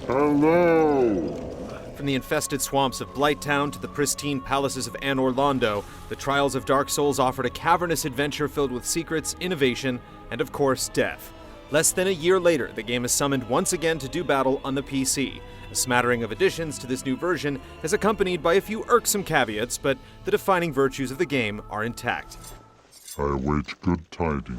Hello! From the infested swamps of Blighttown to the pristine palaces of Anor Londo, the Trials of Dark Souls offered a cavernous adventure filled with secrets, innovation, and of course, death. Less than a year later, the game is summoned once again to do battle on the PC. A smattering of additions to this new version is accompanied by a few irksome caveats, but the defining virtues of the game are intact. I await good tidings.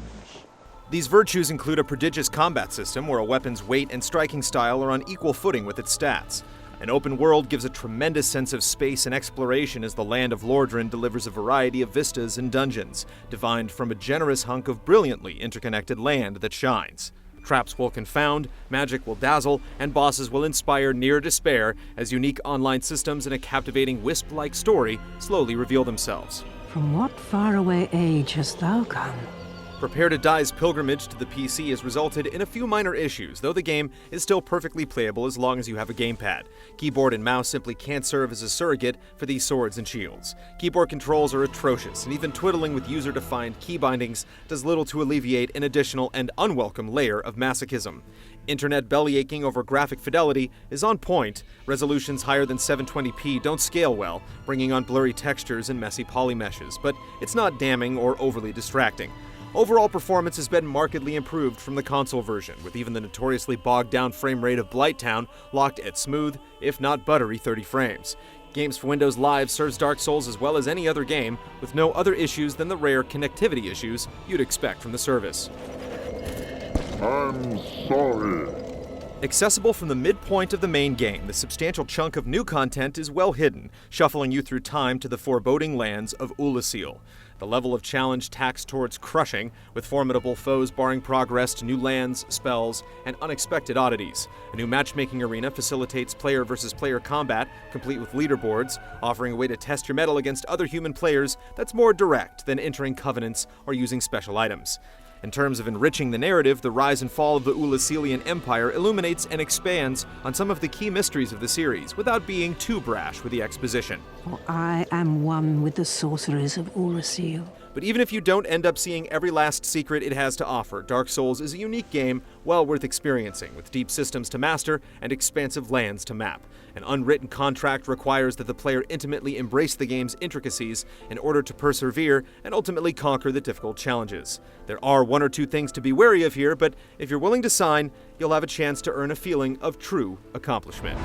These virtues include a prodigious combat system where a weapon's weight and striking style are on equal footing with its stats. An open world gives a tremendous sense of space and exploration as the land of Lordran delivers a variety of vistas and dungeons, divined from a generous hunk of brilliantly interconnected land that shines. Traps will confound, magic will dazzle, and bosses will inspire near despair as unique online systems and a captivating Wisp-like story slowly reveal themselves. From what faraway age hast thou come? Prepare to Die's pilgrimage to the PC has resulted in a few minor issues, though the game is still perfectly playable as long as you have a gamepad. Keyboard and mouse simply can't serve as a surrogate for these swords and shields. Keyboard controls are atrocious, and even twiddling with user-defined key bindings does little to alleviate an additional and unwelcome layer of masochism. Internet bellyaching over graphic fidelity is on point. Resolutions higher than 720p don't scale well, bringing on blurry textures and messy polymeshes, but it's not damning or overly distracting. Overall performance has been markedly improved from the console version, with even the notoriously bogged-down frame rate of Blighttown locked at smooth, if not buttery, 30 frames. Games for Windows Live serves Dark Souls as well as any other game, with no other issues than the rare connectivity issues you'd expect from the service. I'm sorry. Accessible from the midpoint of the main game, the substantial chunk of new content is well hidden, shuffling you through time to the foreboding lands of Ulasil. The level of challenge taxed towards crushing, with formidable foes barring progress to new lands, spells, and unexpected oddities. A new matchmaking arena facilitates player versus player combat, complete with leaderboards, offering a way to test your mettle against other human players that's more direct than entering covenants or using special items. In terms of enriching the narrative, the rise and fall of the Ulasilian Empire illuminates and expands on some of the key mysteries of the series, without being too brash with the exposition. For I am one with the sorceries of Urasil. But even if you don't end up seeing every last secret it has to offer, Dark Souls is a unique game well worth experiencing, with deep systems to master and expansive lands to map. An unwritten contract requires that the player intimately embrace the game's intricacies in order to persevere and ultimately conquer the difficult challenges. There are one or two things to be wary of here, but if you're willing to sign, you'll have a chance to earn a feeling of true accomplishment.